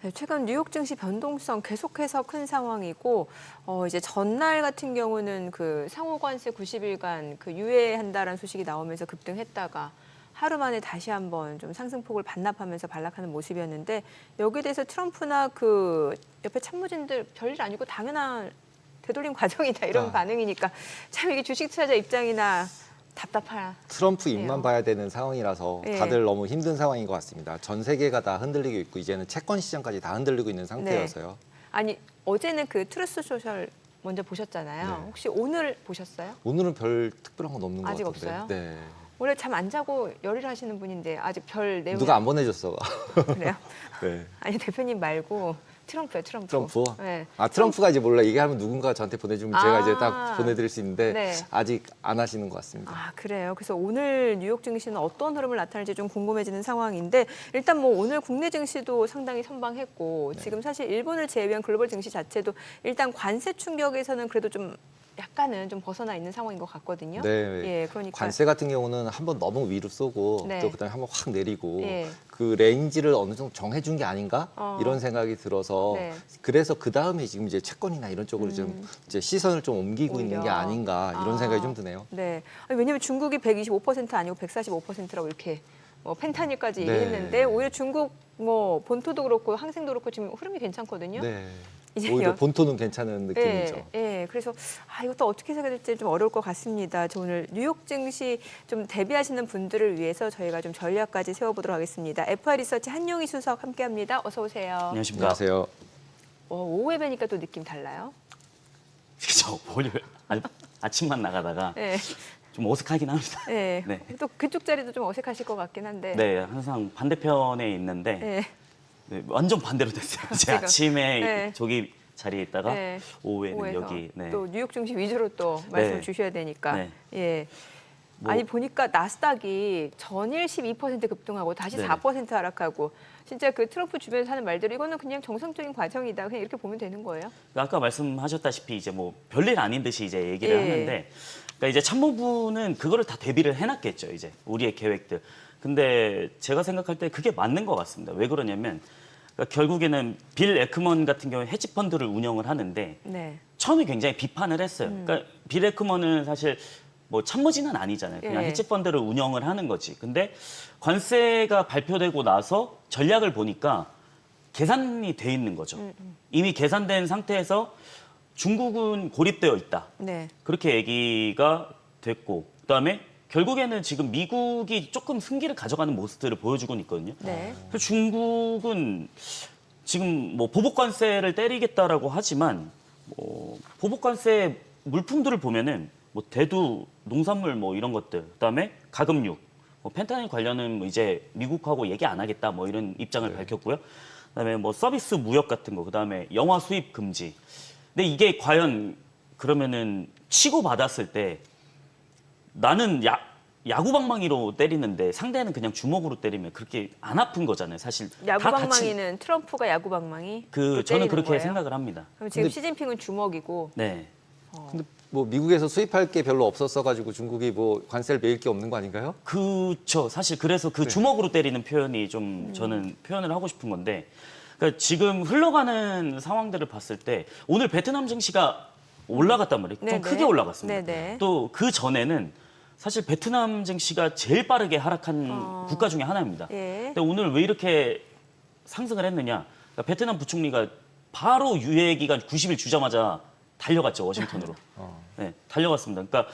네, 최근 뉴욕 증시 변동성 계속해서 큰 상황이고 이제 전날 같은 경우는 그 상호 관세 90일간 그 유예한다라는 소식이 나오면서 급등했다가 하루 만에 다시 한번 좀 상승폭을 반납하면서 반락하는 모습이었는데 여기에 대해서 트럼프나 그 옆에 참모진들 별일 아니고 당연한 되돌림 과정이다 이런 반응이니까 참 이게 주식 투자자 입장이나 답답하네요. 트럼프 입만 봐야 되는 상황이라서 예. 다들 너무 힘든 상황인 것 같습니다. 전 세계가 다 흔들리고 있고 이제는 채권 시장까지 다 흔들리고 있는 상태여서요. 아니 어제는 그 트루스 소셜 먼저 보셨잖아요. 네. 혹시 오늘 보셨어요? 오늘은 별 특별한 건 없는 것 아직 같은데. 없어요? 네. 원래 잠 안 자고 열일 하시는 분인데 아직 별 내용이 누가 안 보내줬어. 그래요? 네. 아니 대표님 말고 트럼프요, 트럼프. 트럼프? 네. 아 트럼프가 이제 몰라. 얘기하면 누군가 저한테 보내주면 제가 이제 딱 보내드릴 수 있는데 네. 아직 안 하시는 것 같습니다. 아 그래요. 그래서 오늘 뉴욕 증시는 어떤 흐름을 나타낼지 좀 궁금해지는 상황인데 일단 뭐 오늘 국내 증시도 상당히 선방했고 지금 사실 일본을 제외한 글로벌 증시 자체도 일단 관세 충격에서는 그래도 좀 약간은 좀 벗어나 있는 상황인 것 같거든요. 네. 예, 그러니까 관세 같은 경우는 한번 너무 위로 쏘고 네. 또 그다음에 한번 확 내리고 예. 그 레인지를 어느 정도 정해준 게 아닌가 이런 생각이 들어서 네. 그래서 그 다음에 지금 이제 채권이나 이런 쪽으로 좀 이제 시선을 좀 옮기고 있는 게 오히려. 아닌가 이런 생각이 좀 드네요. 네. 아니, 왜냐하면 중국이 125% 아니고 145%라고 이렇게 뭐 펜타닐까지 네. 얘기했는데 오히려 중국 뭐 본토도 그렇고 항생도 그렇고 지금 흐름이 괜찮거든요. 네. 이제 오히려 여- 본토는 괜찮은 느낌이죠. 예, 예. 그래서 이것도 어떻게 해석해야 될지 좀 어려울 것 같습니다. 저 오늘 뉴욕 증시 좀 대비하시는 분들을 위해서 저희가 좀 전략까지 세워보도록 하겠습니다. FI 리서치 한용희 수석 함께합니다. 어서 오세요. 안녕하십니까. 안녕하세요. 오후에 뵈니까 또 느낌 달라요. 그죠. 월요일 아침만 나가다가 네, 좀 어색하긴 합니다. 네. 네. 또 그쪽 자리도 좀 어색하실 것 같긴 한데. 네, 항상 반대편에 있는데 네. 네, 완전 반대로 됐어요. 제 지금. 아침에 네. 저기 자리에 있다가 네. 오후에는 오후에서 여기. 네. 또 뉴욕 증시 위주로 또 말씀을 네. 주셔야 되니까. 네. 예. 뭐- 아니 보니까 나스닥이 전일 12% 급등하고 다시 네네. 4% 하락하고 진짜 그 트럼프 주변에서 하는 말대로 이거는 그냥 정상적인 과정이다. 그냥 이렇게 보면 되는 거예요. 아까 말씀하셨다시피 이제 뭐 별일 아닌 듯이 이제 얘기를 예. 하는데 그러니까 이제 참모부는 그거를 다 대비를 해놨겠죠. 이제 우리의 계획들. 근데 제가 생각할 때 그게 맞는 것 같습니다. 왜 그러냐면 그러니까 결국에는 빌 에크먼 같은 경우에 헤지펀드를 운영을 하는데 네. 처음에 굉장히 비판을 했어요. 그러니까 빌 에크먼은 사실 뭐 참모진은 아니잖아요. 그냥 예. 헤지펀드를 운영을 하는 거지. 근데 관세가 발표되고 나서 전략을 보니까 계산이 돼 있는 거죠. 이미 계산된 상태에서 중국은 고립되어 있다. 네. 그렇게 얘기가 됐고 그다음에 결국에는 지금 미국이 조금 승기를 가져가는 모습들을 보여주고 있거든요. 네. 그래서 중국은 지금 뭐 보복 관세를 때리겠다라고 하지만 뭐 보복 관세 물품들을 보면은 뭐 대두, 농산물 뭐 이런 것들, 그다음에 가금육, 뭐 펜타닐 관련은 뭐 이제 미국하고 얘기 안 하겠다 뭐 이런 입장을 밝혔고요. 그다음에 뭐 서비스 무역 같은 거, 그다음에 영화 수입 금지. 근데 이게 과연 그러면은 치고 받았을 때 나는 야구방망이로 때리는데 상대는 그냥 주먹으로 때리면 그렇게 안 아픈 거잖아요. 사실 다 야구방망이는 트럼프가 야구방망이? 저는 때리는 그렇게 거예요? 생각을 합니다. 그럼 지금 근데- 시진핑은 주먹이고. 네. 근데 뭐 미국에서 수입할 게 별로 없었어가지고 중국이 뭐 관세를 매길 게 없는 거 아닌가요? 그렇죠. 사실 그래서 그 주먹으로 때리는 표현이 좀 저는 표현을 하고 싶은 건데 그러니까 지금 흘러가는 상황들을 봤을 때 오늘 베트남 증시가 올라갔단 말이에요. 좀 네네. 크게 올라갔습니다. 네네. 또 그 전에는 사실 베트남 증시가 제일 빠르게 하락한 국가 중에 하나입니다. 예. 근데 오늘 왜 이렇게 상승을 했느냐? 그러니까 베트남 부총리가 바로 유예 기간 90일 주자마자 달려갔죠, 워싱턴으로. 네, 달려갔습니다. 그러니까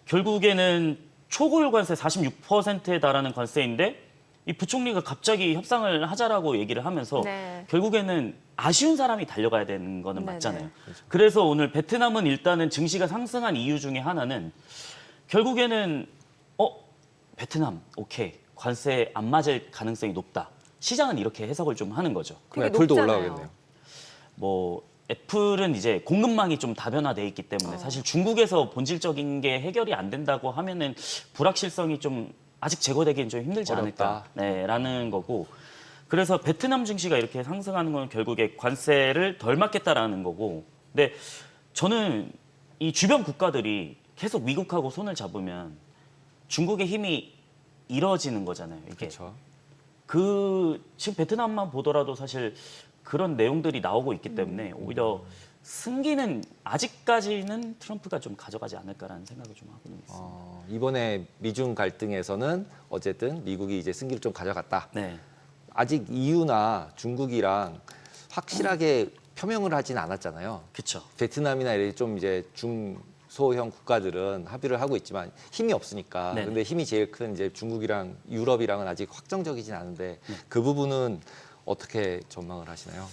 결국에는 초고율 관세 46%에 달하는 관세인데 이 부총리가 갑자기 협상을 하자라고 얘기를 하면서 네. 결국에는 아쉬운 사람이 달려가야 되는 거는 네네. 맞잖아요. 그래서 오늘 베트남은 일단은 증시가 상승한 이유 중에 하나는 결국에는 베트남 오케이 관세 안 맞을 가능성이 높다. 시장은 이렇게 해석을 좀 하는 거죠. 되게 그럼 애플도 높잖아요. 올라가겠네요. 뭐 애플은 이제 공급망이 좀 다변화돼 있기 때문에 사실 중국에서 본질적인 게 해결이 안 된다고 하면은 불확실성이 좀 아직 제거되기는 좀 힘들지 어렵다. 않을까, 네라는 거고. 그래서 베트남 증시가 이렇게 상승하는 건 결국에 관세를 덜 맞겠다라는 거고. 근데 저는 이 주변 국가들이 계속 미국하고 손을 잡으면 중국의 힘이 잃어지는 거잖아요. 이게. 그렇죠. 지금 베트남만 보더라도 사실 그런 내용들이 나오고 있기 때문에 오히려 승기는 아직까지는 트럼프가 좀 가져가지 않을까라는 생각을 좀 하고 있습니다. 이번에 미중 갈등에서는 어쨌든 미국이 이제 승기를 좀 가져갔다. 네. 아직 EU나 중국이랑 확실하게 표명을 하진 않았잖아요. 그렇죠. 베트남이나 이렇게 좀 이제 중소형 국가들은 합의를 하고 있지만 힘이 없으니까. 네네. 근데 힘이 제일 큰 이제 중국이랑 유럽이랑은 아직 확정적이진 않은데 그 부분은 어떻게 전망을 하시나요?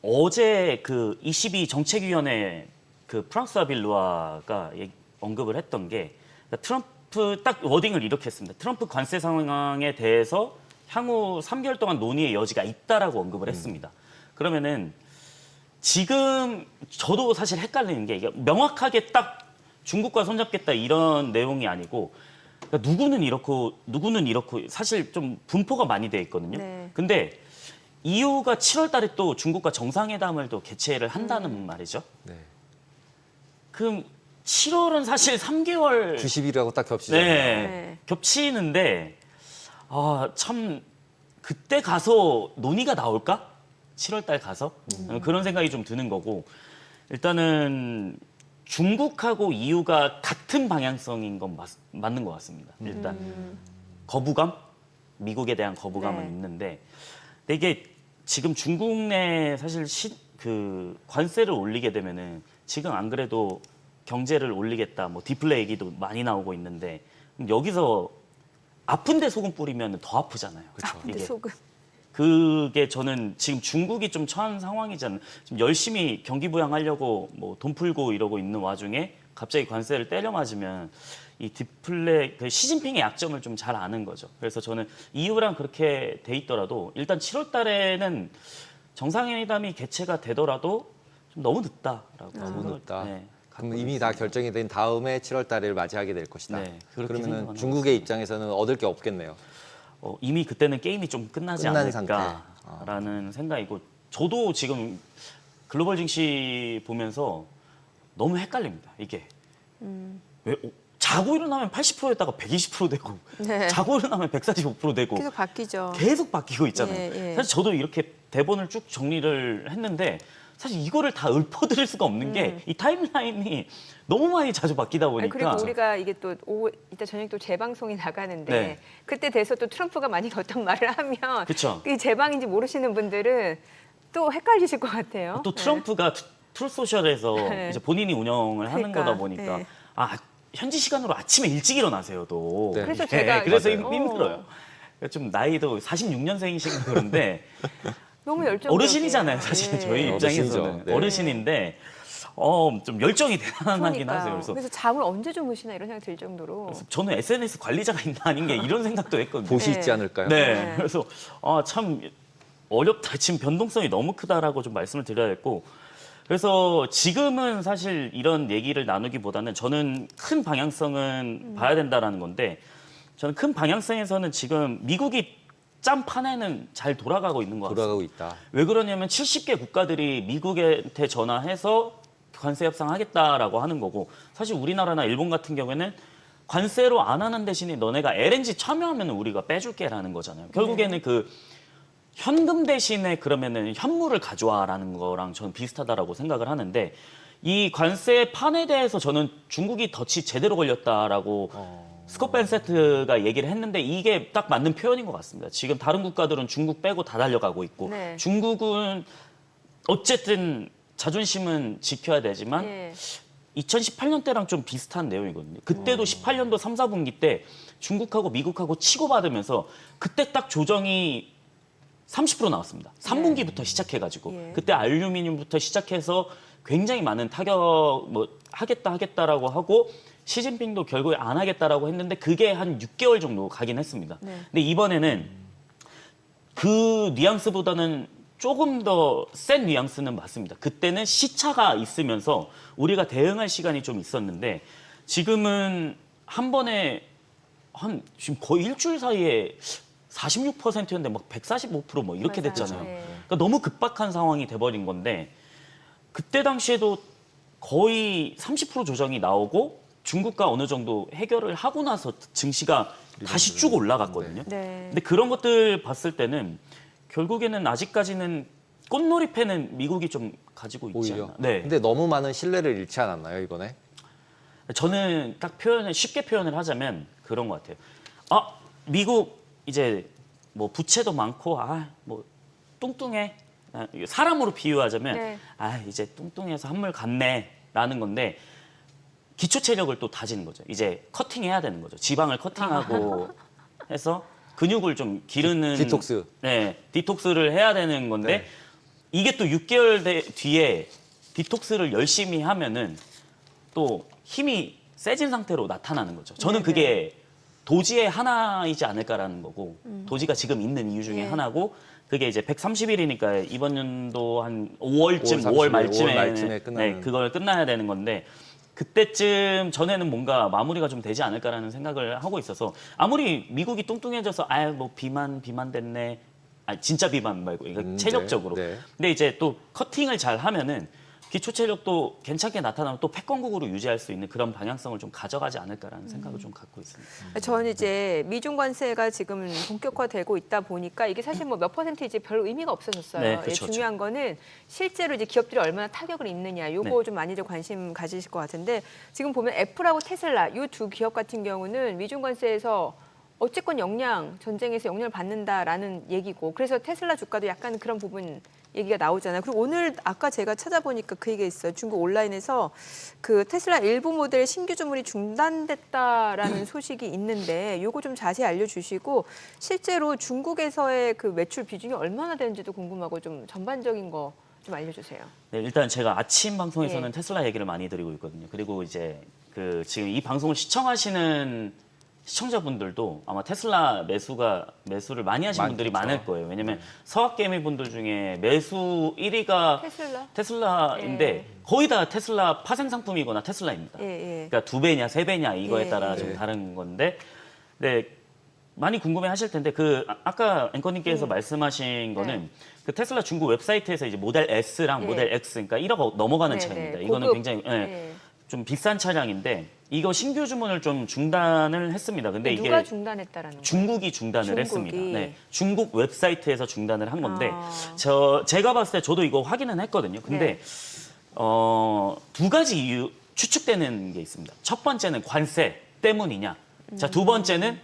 어제 그 22 정책위원회 그 프랑스와 빌루아가 언급을 했던 게 그러니까 트럼프 딱 워딩을 이렇게 했습니다. 트럼프 관세 상황에 대해서 향후 3개월 동안 논의의 여지가 있다라고 언급을 했습니다. 그러면은 지금 저도 사실 헷갈리는 게 이게 명확하게 딱 중국과 손잡겠다 이런 내용이 아니고 그러니까 누구는 이렇고 사실 좀 분포가 많이 돼 있거든요. 네. 근데 EU가 7월 달에 또 중국과 정상회담을 또 개최를 한다는 말이죠. 네. 그럼 7월은 사실 3개월 90일하고 딱 겹치잖아요. 네. 겹치는데 참 그때 가서 논의가 나올까? 7월 달 가서 그런 생각이 좀 드는 거고 일단은 중국하고 EU가 같은 방향성인 건 맞는 것 같습니다. 일단 거부감, 미국에 대한 거부감은 네. 있는데 근데 이게 지금 중국 내 사실 그 관세를 올리게 되면은 지금 안 그래도 경제를 올리겠다, 뭐 디플레 얘기도 많이 나오고 있는데 여기서 아픈데 소금 뿌리면 더 아프잖아요. 근데 소금. 그게 저는 지금 중국이 좀 처한 상황이잖아요. 지금 열심히 경기 부양하려고 뭐 돈 풀고 이러고 있는 와중에 갑자기 관세를 때려 맞으면 이 디플레 그 시진핑의 약점을 좀 잘 아는 거죠. 그래서 저는 EU랑 그렇게 돼 있더라도 일단 7월 달에는 정상회담이 개최가 되더라도 좀 너무 늦다라고 너무 생각을, 늦다. 네, 그럼 갖고 이미 다 있습니다. 결정이 된 다음에 7월 달을 맞이하게 될 것이다. 네, 그렇게 그러면은 생각하는 중국의 입장에서는 얻을 게 없겠네요. 이미 그때는 게임이 좀 끝나지 끝난 않을까라는 생각이고 저도 지금 글로벌 증시 보면서 너무 헷갈립니다. 이게 왜 자고 일어나면 80%였다가 120% 되고 네. 자고 일어나면 145% 되고 계속 바뀌죠. 계속 바뀌고 있잖아요. 예, 예. 사실 저도 이렇게 대본을 쭉 정리를 했는데 사실 이거를 다 읊어드릴 수가 없는 게 이 타임라인이 너무 많이 자주 바뀌다 아니, 보니까 그리고 우리가 이게 또 오후 이따 저녁 또 재방송이 나가는데 네. 그때 돼서 또 트럼프가 만약 어떤 말을 하면 그쵸. 이 재방인지 모르시는 분들은 또 헷갈리실 것 같아요. 또 트럼프가 트루소셜에서 네. 이제 본인이 운영을 하는 그러니까, 거다 보니까 네. 현지 시간으로 아침에 일찍 일어나세요 또. 네. 그래서 제가 그래서 맞아요. 힘들어요. 좀 나이도 46년생이시고 그런데 너무 열정 어르신이잖아요 사실 저희 입장에서는 어르신이죠. 네. 어르신인데 좀 열정이 대단하긴 하세요. 그래서 잠을 언제 주무시나 이런 생각 들 정도로. 저는 SNS 관리자가 있나 아닌 게 이런 생각도 했거든요. 보시 네. 있지 않을까요? 네. 네. 그래서 참 어렵다. 지금 변동성이 너무 크다라고 좀 말씀을 드려야겠고. 그래서 지금은 사실 이런 얘기를 나누기보다는 저는 큰 방향성은 봐야 된다라는 건데 저는 큰 방향성에서는 지금 미국이 짠 판에는 잘 돌아가고 있는 것 같습니다. 돌아가고 있다. 왜 그러냐면 70개 국가들이 미국한테 전화해서 관세 협상하겠다라고 하는 거고 사실 우리나라나 일본 같은 경우에는 관세로 안 하는 대신에 너네가 LNG 참여하면 우리가 빼줄게라는 거잖아요. 결국에는 그 현금 대신에 그러면은 현물을 가져와라는 거랑 저는 비슷하다라고 생각을 하는데 이 관세 판에 대해서 저는 중국이 덫이 제대로 걸렸다라고 스콧 벤세트가 얘기를 했는데 이게 딱 맞는 표현인 것 같습니다. 지금 다른 국가들은 중국 빼고 다 달려가고 있고 네. 중국은 어쨌든 자존심은 지켜야 되지만 예. 2018년 때랑 좀 비슷한 내용이거든요. 그때도 18년도 3, 4분기 때 중국하고 미국하고 치고받으면서 그때 딱 조정이 30% 나왔습니다. 3분기부터 시작해가지고 예. 그때 알루미늄부터 시작해서 굉장히 많은 타격 뭐 하겠다라고 하고 시진핑도 결국에 안 하겠다라고 했는데 그게 한 6개월 정도 가긴 했습니다. 네. 근데 이번에는 그 뉘앙스보다는 조금 더 센 뉘앙스는 맞습니다. 그때는 시차가 있으면서 우리가 대응할 시간이 좀 있었는데 지금은 한 번에 지금 거의 일주일 사이에 46%였는데 막 145%뭐 이렇게 맞아요. 됐잖아요. 네. 그러니까 너무 급박한 상황이 돼버린 건데 그때 당시에도 거의 30% 조정이 나오고 중국과 어느 정도 해결을 하고 나서 증시가 다시 쭉 올라갔거든요. 네. 근데 그런 것들 봤을 때는 결국에는 아직까지는 꽃놀이 패는 미국이 좀 가지고 있지 오히려. 않나. 네. 근데 너무 많은 신뢰를 잃지 않았나요 이번에? 저는 딱 쉽게 표현을 하자면 그런 것 같아요. 미국 이제 뭐 부채도 많고 뭐 뚱뚱해. 사람으로 비유하자면 네. 이제 뚱뚱해서 한물 갔네라는 건데 기초 체력을 또 다지는 거죠. 이제 커팅해야 되는 거죠. 지방을 커팅하고 해서 근육을 좀 기르는 디톡스. 네, 디톡스를 해야 되는 건데 네. 이게 또 6개월 뒤에 디톡스를 열심히 하면은 또 힘이 세진 상태로 나타나는 거죠. 저는 네네. 그게 도지의 하나이지 않을까라는 거고 도지가 지금 있는 이유 중에 예. 하나고 그게 이제 130일이니까 이번 연도 한 5월쯤, 5월 5월 말쯤에, 5월 말쯤에 끝나는. 네, 그걸 끝나야 되는 건데 그때쯤 전에는 뭔가 마무리가 좀 되지 않을까라는 생각을 하고 있어서 아무리 미국이 뚱뚱해져서 뭐 비만 됐네. 진짜 비만 말고 이거 체력적으로. 네. 근데 이제 또 커팅을 잘 하면은 기초 체력도 괜찮게 나타나면 또 패권국으로 유지할 수 있는 그런 방향성을 좀 가져가지 않을까라는 생각을 좀 갖고 있습니다. 저는 이제 미중 관세가 지금 본격화되고 있다 보니까 이게 사실 뭐 몇 퍼센트이지 별 의미가 없어졌어요. 네, 예, 그렇죠, 중요한 거는 실제로 이제 기업들이 얼마나 타격을 입느냐. 요거 네. 좀 많이들 관심 가지실 것 같은데 지금 보면 애플하고 테슬라 이 두 기업 같은 경우는 미중 관세에서 어쨌건 전쟁에서 영향을 받는다라는 얘기고 그래서 테슬라 주가도 약간 그런 부분 얘기가 나오잖아요. 그리고 오늘 아까 제가 찾아보니까 그 얘기가 있어요. 중국 온라인에서 그 테슬라 일부 모델 신규 주문이 중단됐다라는 소식이 있는데 요거 좀 자세히 알려주시고 실제로 중국에서의 그 매출 비중이 얼마나 되는지도 궁금하고 좀 전반적인 거 좀 알려주세요. 네, 일단 제가 아침 방송에서는 예. 테슬라 얘기를 많이 드리고 있거든요. 그리고 이제 지금 이 방송을 시청하시는 시청자분들도 아마 테슬라 매수를 많이 하신 분들이 많겠죠. 많을 거예요. 왜냐면 서학개미 분들 중에 매수 1위가 테슬라인데 예. 거의 다 테슬라 파생 상품이거나 테슬라입니다. 예, 예. 그러니까 2배냐 3배냐 이거에 예, 따라 예. 좀 다른 건데 네, 많이 궁금해 하실 텐데 아까 앵커님께서 말씀하신 거는 그 테슬라 중국 웹사이트에서 이제 모델 S랑 예. 모델 X 그러니까 1억 넘어가는 네, 차이입니다. 네. 이거는 고급. 굉장히 예. 좀 비싼 차량인데 이거 신규 주문을 좀 중단을 했습니다. 근데 누가 이게 중단했다라는 거예요? 중국이 중단을 중국이. 했습니다. 네, 중국 웹사이트에서 중단을 한 건데 아. 제가 봤을 때 저도 이거 확인은 했거든요. 근데 네. 두 가지 이유 추측되는 게 있습니다. 첫 번째는 관세 때문이냐. 자, 두 번째는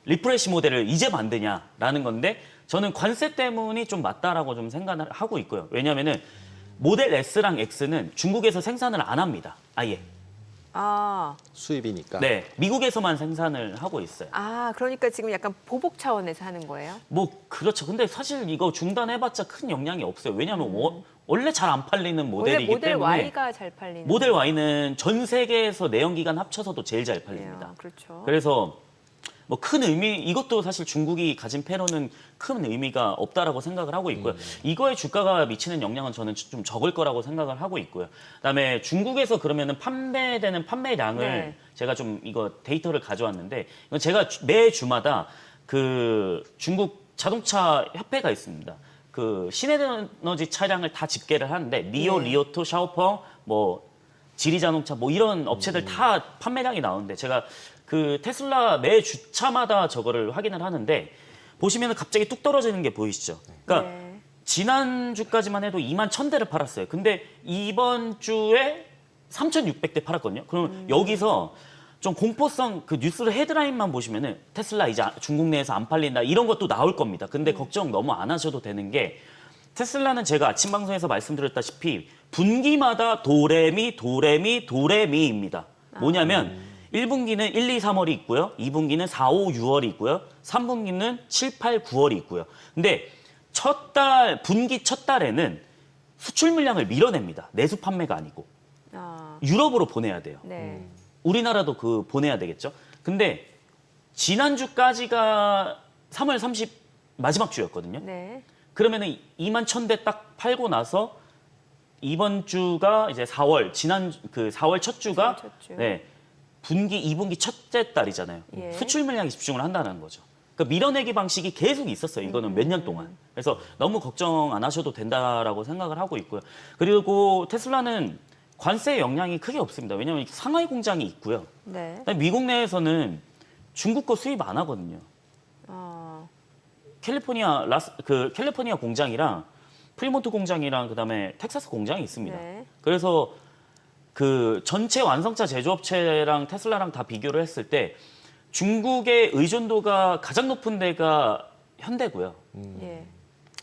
리프레시 모델을 이제 만드냐라는 건데 저는 관세 때문이 좀 맞다라고 좀 생각을 하고 있고요. 왜냐하면은 모델 S랑 X는 중국에서 생산을 안 합니다. 아예. 수입이니까. 네, 미국에서만 생산을 하고 있어요. 그러니까 지금 약간 보복 차원에서 하는 거예요? 뭐 그렇죠. 근데 사실 이거 중단해봤자 큰 영향이 없어요. 왜냐하면 원래 잘 안 팔리는 모델이기 모델 때문에 Y가 잘 팔리는 모델 Y는 전 세계에서 내연기관 합쳐서도 제일 잘 팔립니다. 거예요. 그렇죠. 그래서 뭐 큰 이것도 사실 중국이 가진 패로는 큰 의미가 없다라고 생각을 하고 있고요. 이거에 주가가 미치는 영향은 저는 좀 적을 거라고 생각을 하고 있고요. 그다음에 중국에서 그러면은 판매되는 판매량을 네. 제가 좀 이거 데이터를 가져왔는데 이건 제가 매 주마다 그 중국 자동차 협회가 있습니다. 그 신에너지 차량을 다 집계를 하는데 니오, 네. 리오토, 샤오펑, 뭐 지리자동차 뭐 이런 업체들 다 판매량이 나오는데 제가 그 테슬라 매 주차마다 저거를 확인을 하는데 보시면 갑자기 뚝 떨어지는 게 보이시죠? 그러니까 네. 지난주까지만 해도 2만 1,000대를 팔았어요. 근데 이번 주에 3,600대 팔았거든요. 그럼 여기서 좀 공포성 그 뉴스를 헤드라인만 보시면은 테슬라 이제 중국 내에서 안 팔린다 이런 것도 나올 겁니다. 근데 걱정 너무 안 하셔도 되는 게 테슬라는 제가 아침 방송에서 말씀드렸다시피 분기마다 도레미입니다. 뭐냐면 1분기는 1, 2, 3월이 있고요. 2분기는 4, 5, 6월이 있고요. 3분기는 7, 8, 9월이 있고요. 근데 분기 첫 달에는 수출 물량을 밀어냅니다. 내수 판매가 아니고. 유럽으로 보내야 돼요. 네. 우리나라도 보내야 되겠죠. 근데 지난주까지가 3월 30 마지막 주였거든요. 네. 그러면은 2만 1,000대 딱 팔고 나서 이번 주가 이제 4월 그 4월 첫 주가 첫 주. 네. 분기 2분기 첫째 달이잖아요. 예. 수출 물량에 집중을 한다는 거죠. 그러니까 밀어내기 방식이 계속 있었어요. 이거는 몇 년 동안. 그래서 너무 걱정 안 하셔도 된다라고 생각을 하고 있고요. 그리고 테슬라는 관세 영향이 크게 없습니다. 왜냐하면 상하이 공장이 있고요. 네. 미국 내에서는 중국 거 수입 안 하거든요. 캘리포니아 공장이랑 프리몬트 공장이랑 그다음에 텍사스 공장이 있습니다. 네. 그래서 그 전체 완성차 제조업체랑 테슬라랑 다 비교를 했을 때 중국의 의존도가 가장 높은 데가 현대고요. 예.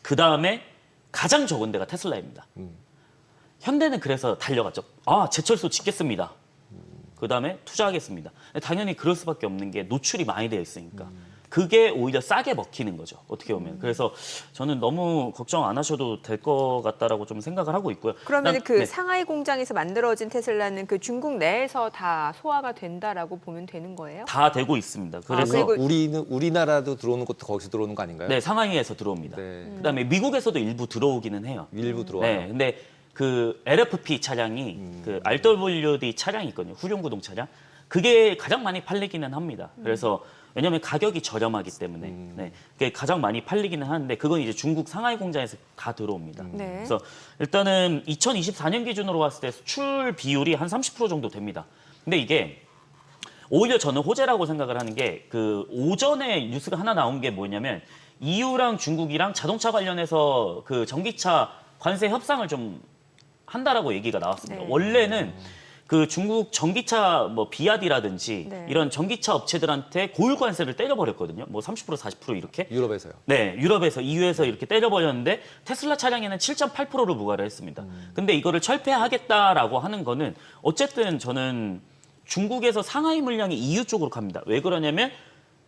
그 다음에 가장 적은 데가 테슬라입니다. 현대는 그래서 달려갔죠. 아, 제철소 짓겠습니다. 그 다음에 투자하겠습니다. 당연히 그럴 수밖에 없는 게 노출이 많이 되어 있으니까. 그게 오히려 싸게 먹히는 거죠. 어떻게 보면. 그래서 저는 너무 걱정 안 하셔도 될 것 같다라고 좀 생각을 하고 있고요. 그러면 그 네. 상하이 공장에서 만들어진 테슬라는 그 중국 내에서 다 소화가 된다라고 보면 되는 거예요? 다 되고 있습니다. 그래서 그리고- 우리나라도 들어오는 것도 거기서 들어오는 거 아닌가요? 네, 상하이에서 들어옵니다. 네. 그다음에 미국에서도 일부 들어오기는 해요. 일부 들어와요. 네, 근데 그 LFP 차량이 그 RWD 차량이 있거든요. 후륜구동 차량. 그게 가장 많이 팔리기는 합니다. 그래서 왜냐하면 가격이 저렴하기 때문에 네, 그게 가장 많이 팔리기는 하는데 그건 이제 중국 상하이 공장에서 다 들어옵니다. 네. 그래서 일단은 2024년 기준으로 봤을 때 수출 비율이 한 30% 정도 됩니다. 근데 이게 오히려 저는 호재라고 생각을 하는 게 그 오전에 뉴스가 하나 나온 게 뭐냐면 EU랑 중국이랑 자동차 관련해서 그 전기차 관세 협상을 좀 한다라고 얘기가 나왔습니다. 네. 원래는 그 중국 전기차 뭐 비아디라든지 네. 이런 전기차 업체들한테 고율 관세를 때려버렸거든요. 뭐 30% 40% 이렇게. 유럽에서요. 네, 유럽에서 EU에서 이렇게 때려버렸는데 테슬라 차량에는 7.8%를 부과를 했습니다. 근데 이거를 철폐하겠다라고 하는 거는 어쨌든 저는 중국에서 상하이 물량이 EU 쪽으로 갑니다. 왜 그러냐면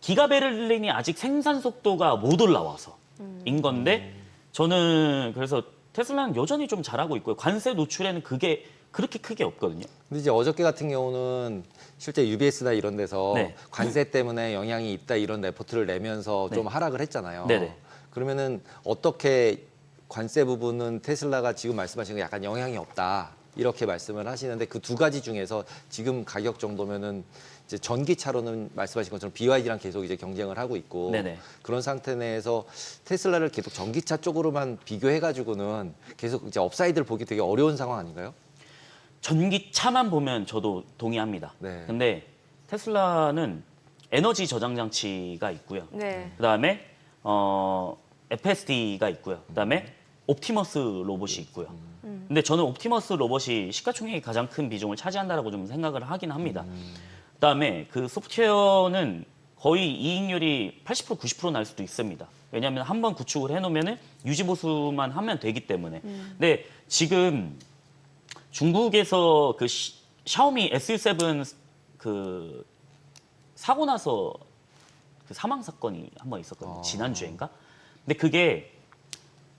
기가베를린이 아직 생산 속도가 못 올라와서인 건데 저는 그래서 테슬라는 여전히 좀 잘하고 있고요. 관세 노출에는 그게 그렇게 크게 없거든요. 근데 이제 어저께 같은 경우는 실제 UBS나 이런 데서 네. 관세 때문에 영향이 있다 이런 레포트를 내면서 네. 좀 하락을 했잖아요. 네네. 그러면은 어떻게 관세 부분은 테슬라가 지금 말씀하신 거 약간 영향이 없다 이렇게 말씀을 하시는데 그 두 가지 중에서 지금 가격 정도면은 이제 전기차로는 말씀하신 것처럼 BYD랑 계속 이제 경쟁을 하고 있고 네네. 그런 상태 내에서 테슬라를 계속 전기차 쪽으로만 비교해가지고는 계속 이제 업사이드를 보기 되게 어려운 상황 아닌가요? 전기차만 보면 저도 동의합니다. 네. 근데 테슬라는 에너지 저장 장치가 있고요. 네. 그다음에 FSD가 있고요. 그다음에 옵티머스 로봇이 있고요. 근데 저는 옵티머스 로봇이 시가총액이 가장 큰 비중을 차지한다라고 좀 생각을 하긴 합니다. 그다음에 그 소프트웨어는 거의 이익률이 80% 90% 날 수도 있습니다. 왜냐하면 한번 구축을 해놓으면은 유지 보수만 하면 되기 때문에. 근데 지금 중국에서 그 샤오미 SU7 그 사고 나서 그 사망 사건이 한 번 있었거든요. 지난주인가? 근데 그게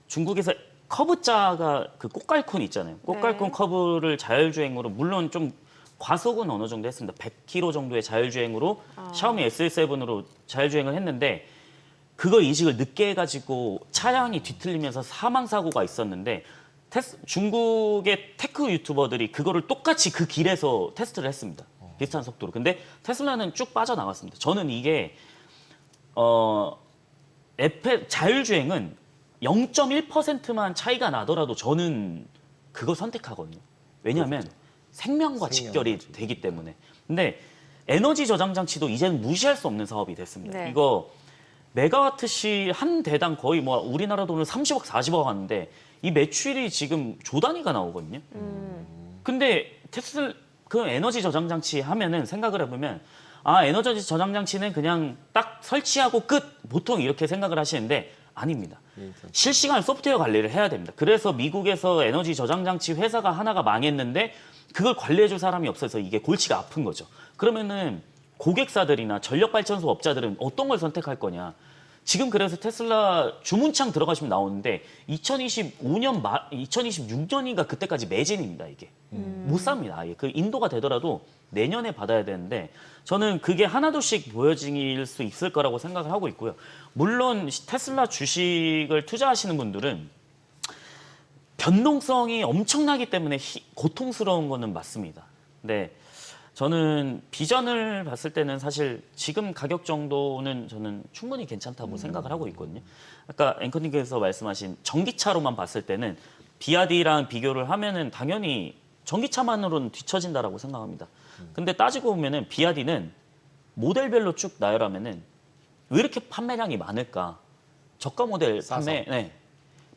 중국에서 커브자가 그 꽃갈콘 있잖아요. 꽃갈콘 네. 커브를 자율주행으로 물론 좀 과속은 어느 정도 했습니다. 100km 정도의 자율주행으로 샤오미 SU7으로 자율주행을 했는데 그거 인식을 늦게 해가지고 차량이 뒤틀리면서 사망 사고가 있었는데 중국의 테크 유튜버들이 그거를 똑같이 그 길에서 테스트를 했습니다. 비슷한 속도로. 근데 테슬라는 쭉 빠져나갔습니다. 저는 이게 자율주행은 0.1%만 차이가 나더라도 저는 그거 선택하거든요. 왜냐하면 생명과 직결이 되기 때문에. 근데 에너지 저장 장치도 이제는 무시할 수 없는 사업이 됐습니다. 네. 이거 메가와트시 한 대당 거의 뭐 우리나라 돈으로 30억, 40억 하는데 이 매출이 지금 조 단위가 나오거든요. 근데 그 에너지 저장 장치 하면은 생각을 해보면 아, 에너지 저장 장치는 그냥 딱 설치하고 끝. 보통 이렇게 생각을 하시는데 아닙니다. 실시간 소프트웨어 관리를 해야 됩니다. 그래서 미국에서 에너지 저장 장치 회사가 하나가 망했는데 그걸 관리해줄 사람이 없어서 이게 골치가 아픈 거죠. 그러면은 고객사들이나 전력발전소 업자들은 어떤 걸 선택할 거냐. 지금 그래서 테슬라 주문창 들어가시면 나오는데 2026년인가 그때까지 매진입니다, 이게. 못 삽니다, 아예. 그 인도가 되더라도 내년에 받아야 되는데 저는 그게 하나둘씩 보여질 수 있을 거라고 생각을 하고 있고요. 물론 테슬라 주식을 투자하시는 분들은 변동성이 엄청나기 때문에 고통스러운 거는 맞습니다. 근데 저는 비전을 봤을 때는 사실 지금 가격 정도는 저는 충분히 괜찮다고 생각을 하고 있거든요. 아까 앵커님께서 말씀하신 전기차로만 봤을 때는 비아디랑 비교를 하면은 당연히 전기차만으로는 뒤처진다라고 생각합니다. 근데 따지고 보면은 비아디는 모델별로 쭉 나열하면은 왜 이렇게 판매량이 많을까? 저가 모델 싸서. 판매, 네.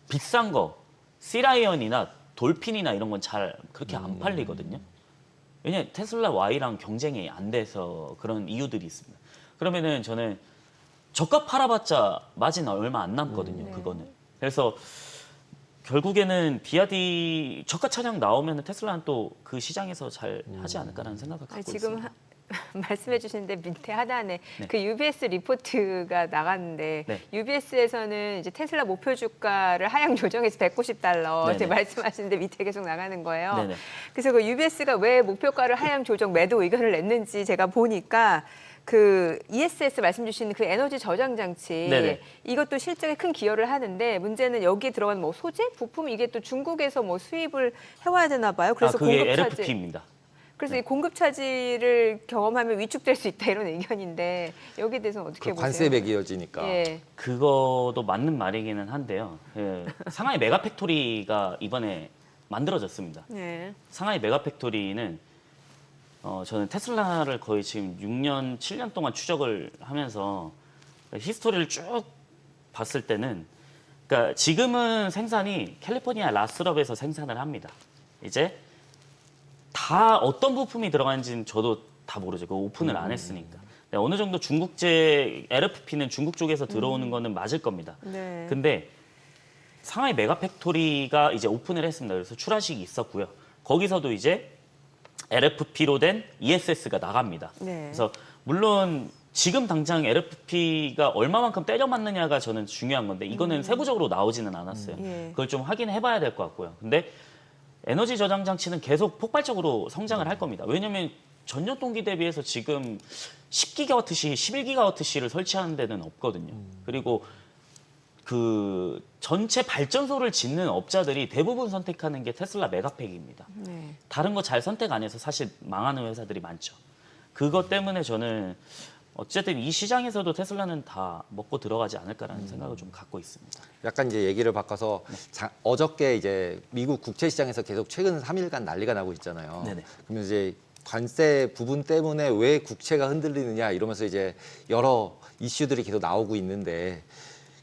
비싼 거, 시라이언이나 돌핀이나 이런 건 잘 그렇게 안 팔리거든요. 왜냐면 테슬라 Y랑 경쟁이 안 돼서 그런 이유들이 있습니다. 그러면은 저는 저가 팔아봤자 마진 얼마 안 남거든요. 네. 그거는. 그래서 결국에는 비아디 저가 차량 나오면 테슬라는 또 그 시장에서 잘 하지 않을까라는 생각을 갖고 지금 있습니다. 말씀해 주시는데 밑에 하단에 네. 그 UBS 리포트가 나갔는데 네. UBS에서는 이제 테슬라 목표 주가를 하향 조정해서 $190 네네. 이렇게 말씀하시는데 밑에 계속 나가는 거예요. 네네. 그래서 그 UBS가 왜 목표가를 하향 조정 매도 의견을 냈는지 제가 보니까 그 ESS 말씀 주신 그 에너지 저장 장치 네네. 이것도 실적에 큰 기여를 하는데 문제는 여기에 들어가는 뭐 소재, 부품 이게 또 중국에서 뭐 수입을 해와야 되나 봐요. 그래서 그게 공급 차질. LFP입니다. 그래서 이 공급 차질을 경험하면 위축될 수 있다 이런 의견인데 여기에 대해서는 어떻게 그 보세요? 관세 맥이 이어지니까. 예. 그거도 맞는 말이기는 한데요. 상하이 메가팩토리가 이번에 만들어졌습니다. 네. 상하이 메가팩토리는 저는 테슬라를 거의 지금 6년, 7년 동안 추적을 하면서 히스토리를 쭉 봤을 때는 그러니까 지금은 생산이 캘리포니아 라스럽에서 생산을 합니다. 이제 다 어떤 부품이 들어가는지는 저도 다 모르죠. 그 오픈을 안 했으니까. 근데 어느 정도 중국제 LFP는 중국 쪽에서 들어오는 거는 맞을 겁니다. 네. 근데 상하이 메가팩토리가 이제 오픈을 했습니다. 그래서 출하식이 있었고요. 거기서도 이제 LFP로 된 ESS가 나갑니다. 네. 그래서 물론 지금 당장 LFP가 얼마만큼 때려 맞느냐가 저는 중요한 건데 이거는 세부적으로 나오지는 않았어요. 예. 그걸 좀 확인해 봐야 될 것 같고요. 근데 에너지 저장 장치는 계속 폭발적으로 성장을 할 겁니다. 왜냐면 전년 동기 대비해서 지금 10기가와트시, 11기가와트시를 설치하는 데는 없거든요. 그리고 그 전체 발전소를 짓는 업자들이 대부분 선택하는 게 테슬라 메가팩입니다. 네. 다른 거 잘 선택 안 해서 사실 망하는 회사들이 많죠. 그것 때문에 저는 어쨌든 이 시장에서도 테슬라는 다 먹고 들어가지 않을까라는 생각을 좀 갖고 있습니다. 약간 이제 얘기를 바꿔서 어저께 이제 미국 국채 시장에서 계속 최근 3일간 난리가 나고 있잖아요. 네네. 그러면 이제 관세 부분 때문에 왜 국채가 흔들리느냐 이러면서 이제 여러 이슈들이 계속 나오고 있는데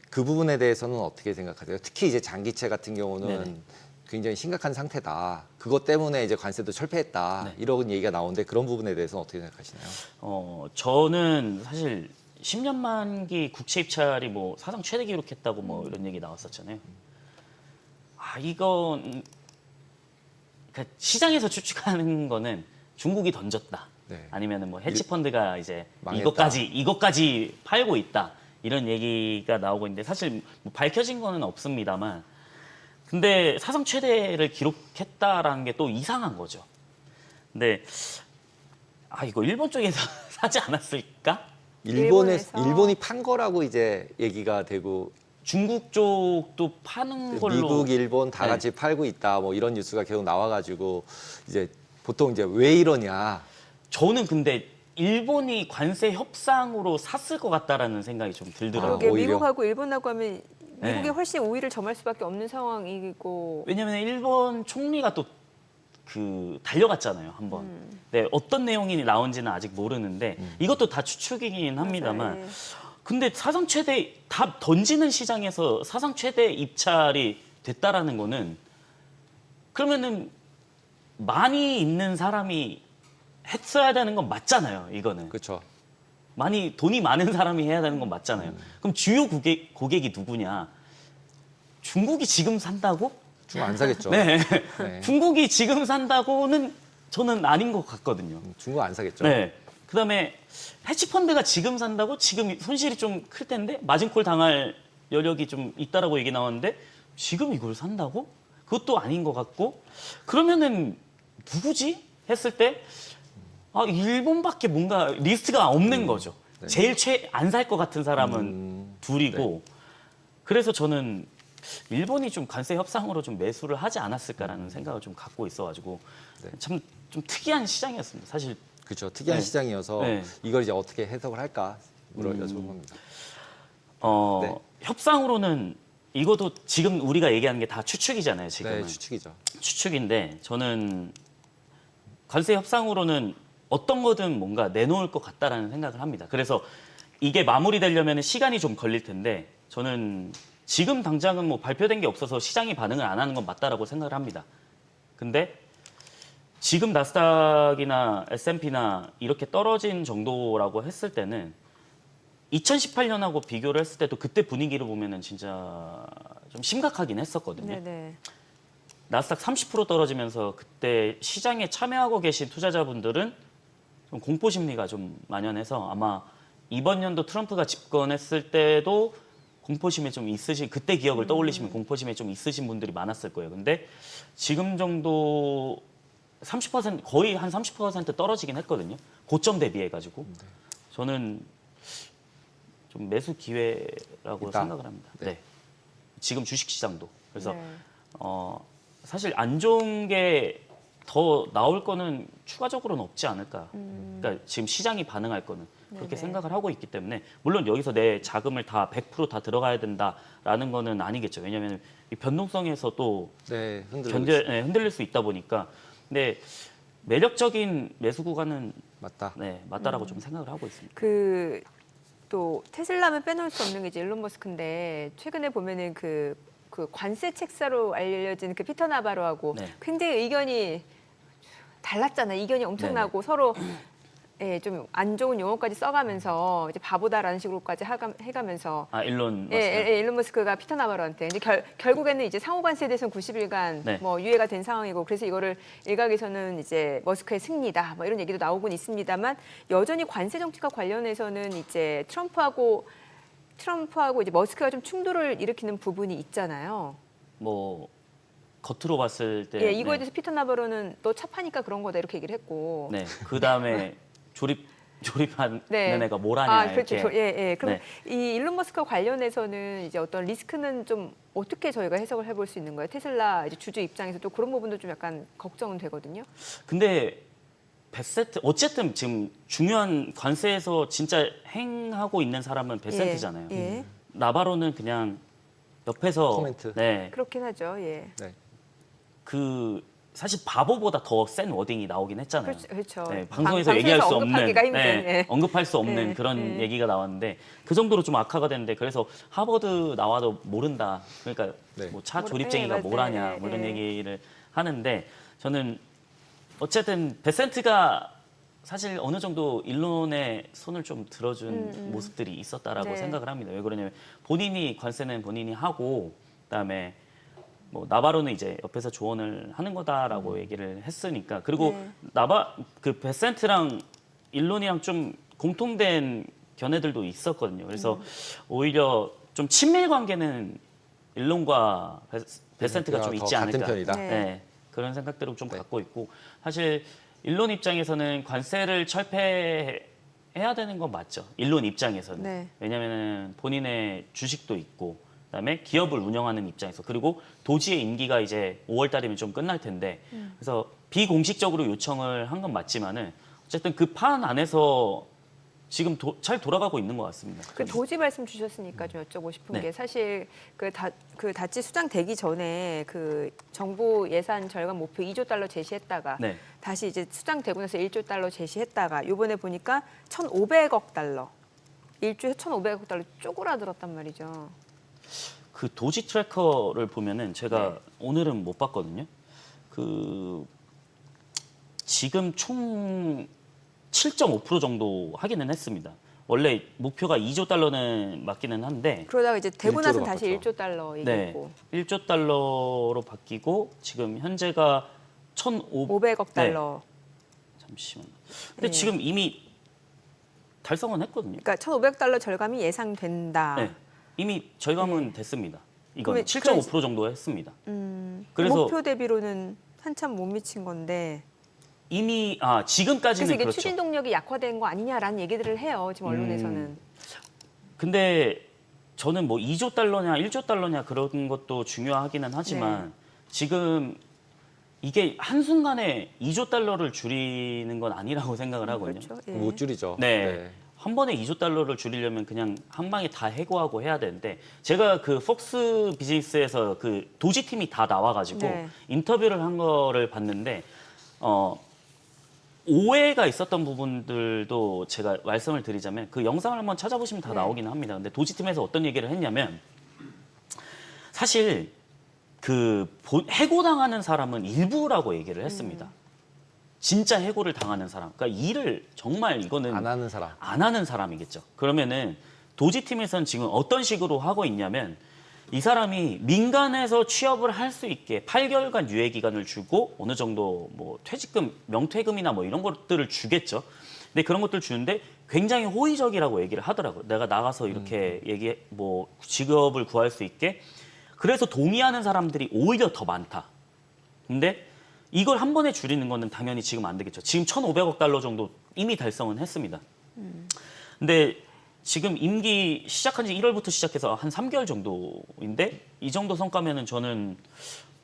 그 부분에 대해서는 어떻게 생각하세요? 특히 이제 장기채 같은 경우는 네네. 굉장히 심각한 상태다. 그것 때문에 이제 관세도 철폐했다. 네. 이런 얘기가 나오는데 그런 부분에 대해서는 어떻게 생각하시나요? 저는 사실 10년 만기 국채 입찰이 뭐 사상 최대 기록했다고 뭐 이런 얘기 나왔었잖아요. 이건 그러니까 시장에서 추측하는 거는 중국이 던졌다. 네. 아니면은 뭐 해치 펀드가 이제 망했다. 이것까지 팔고 있다. 이런 얘기가 나오고 있는데 사실 뭐 밝혀진 거는 없습니다만 근데 사상 최대를 기록했다라는 게 또 이상한 거죠. 근데 이거 일본 쪽에서 사지 않았을까? 일본에서. 일본이 판 거라고 이제 얘기가 되고 중국 쪽도 파는 걸로 미국, 일본 다 네. 같이 팔고 있다. 뭐 이런 뉴스가 계속 나와가지고 이제 보통 이제 왜 이러냐. 저는 근데 일본이 관세 협상으로 샀을 것 같다라는 생각이 좀 들더라고요. 그러게 오히려. 미국하고 일본하고 하면 미국이 네. 훨씬 우위를 점할 수밖에 없는 상황이고 왜냐면 일본 총리가 또 그 달려갔잖아요 한번. 네, 어떤 내용이 나온지는 아직 모르는데 이것도 다 추측이긴 합니다만. 맞아요. 근데 사상 최대 다 던지는 시장에서 사상 최대 입찰이 됐다라는 거는 그러면은 많이 있는 사람이 했어야 되는 건 맞잖아요. 이거는 그렇죠. 많이 돈이 많은 사람이 해야 되는 건 맞잖아요. 그럼 주요 고객이 누구냐? 중국이 지금 산다고? 좀 안 사겠죠. 네. 네. 중국이 지금 산다고는 저는 아닌 것 같거든요. 중국 안 사겠죠. 네. 그다음에 해치펀드가 지금 산다고 지금 손실이 좀 클 텐데 마진콜 당할 여력이 좀 있다라고 얘기 나왔는데 지금 이걸 산다고? 그것도 아닌 것 같고 그러면은 누구지? 했을 때 일본밖에 뭔가 리스트가 없는 거죠. 네. 제일 안 살 것 같은 사람은 둘이고 그래서 저는 일본이 좀 관세 협상으로 좀 매수를 하지 않았을까라는 생각을 좀 갖고 있어가지고 네. 참 좀 특이한 시장이었습니다. 사실 그렇죠. 특이한 네. 시장이어서 네. 이걸 이제 어떻게 해석을 할까 여쭤본 겁니다. 네. 협상으로는 이것도 지금 우리가 얘기하는 게 다 추측이잖아요. 지금은 네, 추측이죠. 추측인데 저는 관세 협상으로는 어떤 거든 뭔가 내놓을 것 같다라는 생각을 합니다. 그래서 이게 마무리되려면 시간이 좀 걸릴 텐데 저는 지금 당장은 뭐 발표된 게 없어서 시장이 반응을 안 하는 건 맞다라고 생각을 합니다. 근데 지금 나스닥이나 S&P나 이렇게 떨어진 정도라고 했을 때는 2018년하고 비교를 했을 때도 그때 분위기를 보면은 진짜 좀 심각하긴 했었거든요. 네네. 나스닥 30% 떨어지면서 그때 시장에 참여하고 계신 투자자분들은 좀 공포 심리가 좀 만연해서 아마 이번 연도 트럼프가 집권했을 때도 공포심에 좀 있으신 그때 기억을 떠올리시면 공포심에 좀 있으신 분들이 많았을 거예요. 근데 지금 정도 30% 거의 한 30% 떨어지긴 했거든요. 고점 대비해 가지고 저는 좀 매수 기회라고 있다. 생각을 합니다. 네. 네. 지금 주식 시장도 그래서 네. 사실 안 좋은 게 더 나올 거는 추가적으로는 없지 않을까. 그러니까 지금 시장이 반응할 거는 그렇게 네네. 생각을 하고 있기 때문에 물론 여기서 내 자금을 다 100% 다 들어가야 된다라는 거는 아니겠죠. 왜냐하면 이 변동성에서 또 네, 흔들리고 흔들릴 수 있다 보니까. 근데 매력적인 매수 구간은 맞다. 네, 맞다라고 좀 생각을 하고 있습니다. 그 또 테슬라면 빼놓을 수 없는 게 이제 일론 머스크인데 최근에 보면은 그 관세 책사로 알려진 그 피터 나바로하고 네. 굉장히 의견이 달랐잖아요. 이견이 엄청나고 서로 예, 좀 안 좋은 용어까지 써가면서 이제 바보다라는 식으로까지 해가면서 일론 머스크. 일론 머스크가 피터 나바로한테 근데 결국에는 이제 상호 관세에 대해서는 90일간 네. 뭐 유예가 된 상황이고 그래서 이거를 일각에서는 이제 머스크의 승리다 뭐 이런 얘기도 나오곤 있습니다만 여전히 관세 정책과 관련해서는 이제 트럼프하고 이제 머스크가 좀 충돌을 일으키는 부분이 있잖아요. 뭐 겉으로 봤을 때 예, 이거에 대해서 피터 나바로는 너 차파니까 그런 거다 이렇게 얘기를 했고. 네. 그다음에 조립하는 네. 애가 뭘 하냐 그렇죠. 이렇게. 예. 그럼 네. 이 일론 머스크와 관련해서는 이제 어떤 리스크는 좀 어떻게 저희가 해석을 해볼 수 있는 거예요? 테슬라 이제 주주 입장에서 또 그런 부분도 좀 약간 걱정은 되거든요. 근데 베세트 어쨌든 지금 중요한 관세에서 진짜 행하고 있는 사람은 베센트잖아요. 예. 나바로는 그냥 옆에서 코멘트. 네. 그렇긴 하죠. 예. 네. 그 사실 바보보다 더 센 워딩이 나오긴 했잖아요. 그렇죠. 네, 방송에서 얘기할 수 없는, 언급하기가 힘든. 예. 언급할 수 없는 네, 그런 네. 얘기가 나왔는데 그 정도로 좀 악화가 됐는데 그래서 하버드 나와도 모른다. 그러니까 네. 뭐 차 네, 조립쟁이가 맞아요. 뭘 하냐 뭐 이런 네. 얘기를 하는데 저는 어쨌든 베센트가 사실 어느 정도 일론의 손을 좀 들어준 모습들이 있었다라고 네. 생각을 합니다. 왜 그러냐면 본인이 관세는 본인이 하고 그다음에 뭐 나바로는 이제 옆에서 조언을 하는 거다라고 얘기를 했으니까 그리고 네. 베센트랑 일론이랑 좀 공통된 견해들도 있었거든요. 그래서 오히려 좀 친밀 관계는 일론과 베센트가 좀 있지 같은 않을까. 편이다. 네. 네, 그런 생각들을 좀 네. 갖고 있고 사실 일론 입장에서는 관세를 철폐해야 되는 건 맞죠. 일론 입장에서는. 네. 왜냐하면 본인의 주식도 있고 그다음에 기업을 운영하는 입장에서 그리고 도지의 임기가 이제 5월 달이면 좀 끝날 텐데 그래서 비공식적으로 요청을 한 건 맞지만은 어쨌든 그 판 안에서 지금 잘 돌아가고 있는 것 같습니다. 그 도지 말씀 주셨으니까 좀 여쭤보고 싶은 네. 게 사실 그 다치 수장되기 전에 그 정부 예산 절감 목표 2조 달러 제시했다가 네. 다시 이제 수장되고 나서 1조 달러 제시했다가 이번에 보니까 1,500억 달러 1조에 1,500억 달러 쪼그라들었단 말이죠. 그 도지 트래커를 보면은 제가 네. 오늘은 못 봤거든요. 그 지금 총 7.5% 정도 하기는 했습니다. 원래 목표가 2조 달러는 맞기는 한데 그러다가 이제 되고 1조로 나서 다시 바꿨죠. 1조 달러 네, 얘기했고 1조 달러로 바뀌고 지금 현재가 500억 달러. 잠시만요. 근데 네. 지금 이미 달성은 했거든요. 그러니까 1,500억 달러 절감이 예상된다. 네, 이미 절감은 됐습니다. 이건 그러면 7.5% 정도 했습니다. 그 그래서 목표 대비로는 한참 못 미친 건데 이미 그래서 지금까지는 이게 그렇죠. 추진 동력이 약화된 거 아니냐라는 얘기들을 해요. 지금 언론에서는. 근데 저는 뭐 2조 달러냐 1조 달러냐 그런 것도 중요하기는 하지만 네. 지금 이게 한순간에 2조 달러를 줄이는 건 아니라고 생각을 하거든요. 그렇죠. 예. 못 줄이죠. 네. 한 번에 2조 달러를 줄이려면 그냥 한 방에 다 해고하고 해야 되는데 제가 그 폭스 비즈니스에서 그 도지 팀이 다 나와가지고 네. 인터뷰를 한 거를 봤는데 오해가 있었던 부분들도 제가 말씀을 드리자면 그 영상을 한번 찾아보시면 다 네. 나오기는 합니다. 근데 도지팀에서 어떤 얘기를 했냐면 사실 그 해고당하는 사람은 일부라고 얘기를 했습니다. 진짜 해고를 당하는 사람. 그러니까 일을 정말 이거는 안 하는 사람. 안 하는 사람이겠죠. 그러면은 도지팀에서는 지금 어떤 식으로 하고 있냐면 이 사람이 민간에서 취업을 할 수 있게 8개월간 유예 기간을 주고 어느 정도 뭐 퇴직금, 명퇴금이나 뭐 이런 것들을 주겠죠. 근데 그런 것들 주는데 굉장히 호의적이라고 얘기를 하더라고요. 내가 나가서 이렇게 뭐 직업을 구할 수 있게. 그래서 동의하는 사람들이 오히려 더 많다. 근데 이걸 한 번에 줄이는 거는 당연히 지금 안 되겠죠. 지금 1,500억 달러 정도 이미 달성은 했습니다. 근데 지금 임기 시작한 지 1월부터 시작해서 한 3개월 정도인데 이 정도 성과면은 저는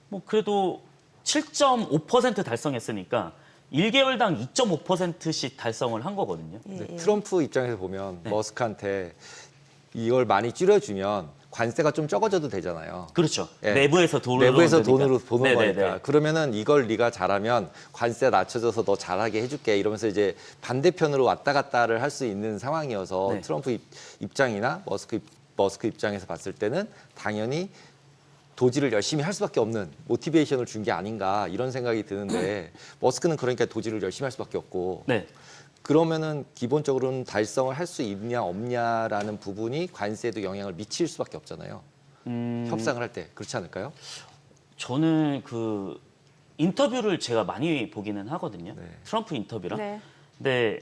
뭐 그래도 7.5% 달성했으니까 1개월당 2.5%씩 달성을 한 거거든요. 예, 근데 예. 트럼프 입장에서 보면 네. 머스크한테 이걸 많이 줄여주면 관세가 좀 적어져도 되잖아요. 그렇죠. 예. 내부에서 돈으로 내부에서 얻으니까. 돈으로 보는 네네네. 거니까. 그러면은 이걸 네가 잘하면 관세 낮춰줘서 너 잘하게 해줄게 이러면서 이제 반대편으로 왔다 갔다를 할 수 있는 상황이어서 네. 트럼프 입장이나 머스크 입장에서 봤을 때는 당연히 도지를 열심히 할 수밖에 없는 모티베이션을 준 게 아닌가 이런 생각이 드는데 머스크는 그러니까 도지를 열심히 할 수밖에 없고 네. 그러면은 기본적으로는 달성을 할 수 있냐 없냐라는 부분이 관세에도 영향을 미칠 수밖에 없잖아요. 협상을 할 때 그렇지 않을까요? 저는 그 인터뷰를 제가 많이 보기는 하거든요. 네. 트럼프 인터뷰랑. 네. 근데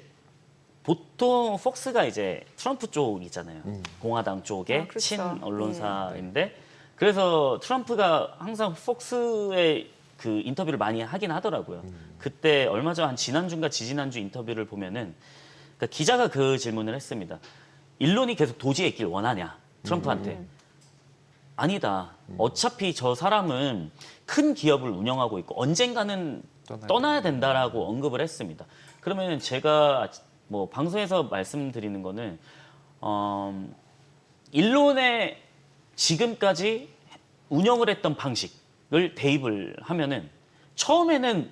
보통 폭스가 이제 트럼프 쪽이잖아요. 공화당 쪽의 아, 그렇죠. 친 언론사인데 그래서 트럼프가 항상 폭스의 그 인터뷰를 많이 하긴 하더라고요. 그때 얼마 전 한 지난주인가 지지난주 인터뷰를 보면은 그러니까 기자가 그 질문을 했습니다. 일론이 계속 도지에 있길 원하냐 트럼프한테. 아니다. 어차피 저 사람은 큰 기업을 운영하고 있고 언젠가는 떠나야 된다라고 언급을 했습니다. 그러면 제가 뭐 방송에서 말씀드리는 거는 일론의 지금까지 운영을 했던 방식을 대입을 하면은 처음에는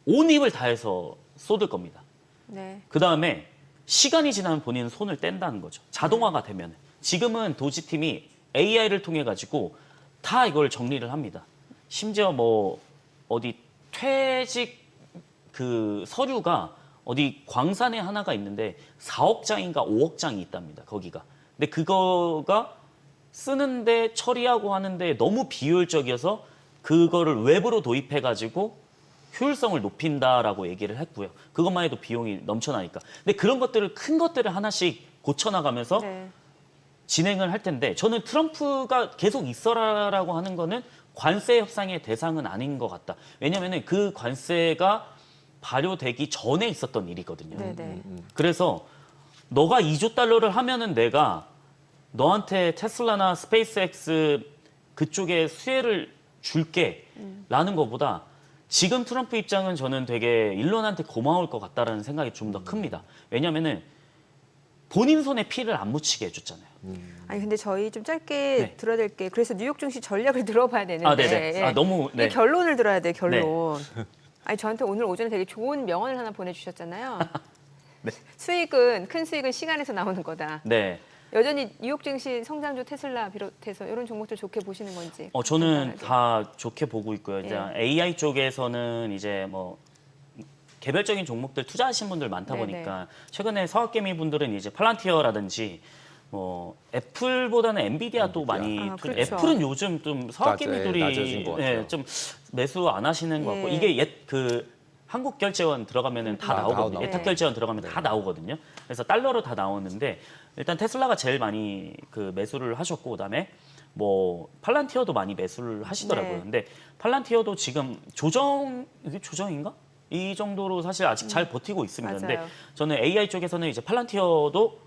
온 힘을 다해서 쏟을 겁니다. 네. 그 다음에 시간이 지나면 본인은 손을 뗀다는 거죠. 자동화가 되면. 지금은 도지팀이 AI를 통해 가지고 다 이걸 정리를 합니다. 심지어 뭐 어디 퇴직 그 서류가 어디 광산에 하나가 있는데 4억 장인가 5억 장이 있답니다. 거기가. 근데 그거가 쓰는데 처리하고 하는데 너무 비효율적이어서 그거를 외부로 도입해 가지고 효율성을 높인다라고 얘기를 했고요. 그것만 해도 비용이 넘쳐나니까. 근데 그런 것들을 큰 것들을 하나씩 고쳐나가면서 네. 진행을 할 텐데 저는 트럼프가 계속 있어라라고 하는 거는 관세 협상의 대상은 아닌 것 같다. 왜냐하면 그 관세가 발효되기 전에 있었던 일이거든요. 네네. 그래서 너가 2조 달러를 하면은 내가 너한테 테슬라나 스페이스X 그쪽에 수혜를 줄게 라는 것보다 지금 트럼프 입장은 저는 되게 일론한테 고마울 것 같다라는 생각이 좀 더 큽니다. 왜냐면은 본인 손에 피를 안 묻히게 해줬잖아요. 아니 근데 저희 좀 짧게 네. 들어야 될 게 그래서 뉴욕 증시 전략을 들어봐야 되는데 아, 네네. 예. 아, 너무, 네. 이 결론을 들어야 돼 결론. 아니 저한테 오늘 오전에 되게 좋은 명언을 하나 보내주셨잖아요. 네. 수익은 큰 수익은 시간에서 나오는 거다. 네. 여전히 뉴욕 증시 성장주 테슬라 비롯해서 이런 종목들 좋게 보시는 건지. 저는 간단하게. 다 좋게 보고 있고요. 이제 예. AI 쪽에서는 이제 뭐 개별적인 종목들 투자하신 분들 많다 네네. 보니까 최근에 서학개미 분들은 이제 팔란티어라든지 뭐 애플보다는 엔비디아도 많이 아, 그렇죠. 애플은 요즘 좀 서학개미들이 낮아진 것 같아요. 좀 매수 안 하시는 것 같고 예. 이게 그 한국 결제원 들어가면은 다 다 나오거든요. 나오죠. 예탁 결제원 들어가면 다 나오거든요. 그래서 달러로 다 나오는데 일단 테슬라가 제일 많이 그 매수를 하셨고 그다음에 뭐 팔란티어도 많이 매수를 하시더라고요. 네. 근데 팔란티어도 지금 이게 조정인가? 이 정도로 사실 아직 잘 버티고 있습니다. 근데 맞아요. 저는 AI 쪽에서는 이제 팔란티어도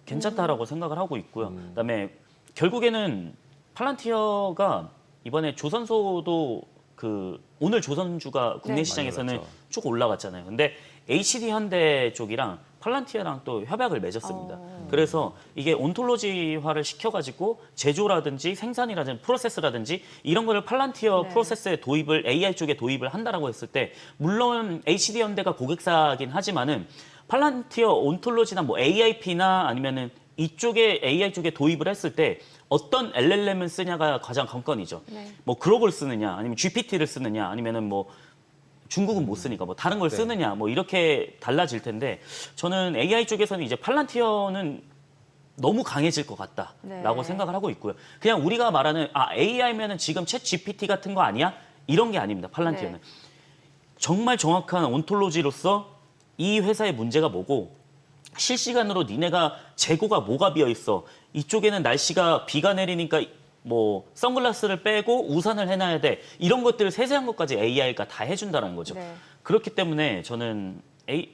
괜찮다라고 생각을 하고 있고요. 그다음에 결국에는 팔란티어가 이번에 조선소도 그 오늘 조선주가 국내 네. 시장에서는 많이 쭉 올라갔잖아요. 근데 HD현대 쪽이랑 팔란티어랑 또 협약을 맺었습니다. 그래서 이게 온톨로지화를 시켜가지고 제조라든지 생산이라든지 프로세스라든지 이런 거를 팔란티어 네. 프로세스에 도입을 AI 쪽에 도입을 한다라고 했을 때 물론 HD 현대가 고객사긴 하지만은 팔란티어 온톨로지나 뭐 AIP나 아니면은 이쪽에 AI 쪽에 도입을 했을 때 어떤 LLM을 쓰냐가 가장 관건이죠. 네. 뭐 그록을 쓰느냐, 아니면 GPT를 쓰느냐, 아니면은 뭐 중국은 못 쓰니까 뭐 다른 걸 네. 쓰느냐, 뭐 이렇게 달라질 텐데 저는 AI 쪽에서는 이제 팔란티어는 너무 강해질 것 같다라고 네. 생각을 하고 있고요. 그냥 우리가 말하는 AI면은 지금 챗 GPT 같은 거 아니야? 이런 게 아닙니다. 팔란티어는 네. 정말 정확한 온톨로지로서 이 회사의 문제가 뭐고 실시간으로 니네가 재고가 뭐가 비어 있어. 이쪽에는 날씨가 비가 내리니까 뭐 선글라스를 빼고 우산을 해놔야 돼. 이런 것들 세세한 것까지 AI가 다 해준다는 거죠. 네. 그렇기 때문에 저는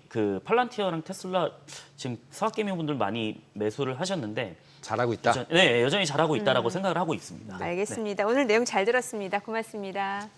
그 팔란티어랑 테슬라 지금 사학개미 분들 많이 매수를 하셨는데 잘하고 있다. 여전히 잘하고 있다라고 생각을 하고 있습니다. 알겠습니다. 오늘 내용 잘 들었습니다. 고맙습니다.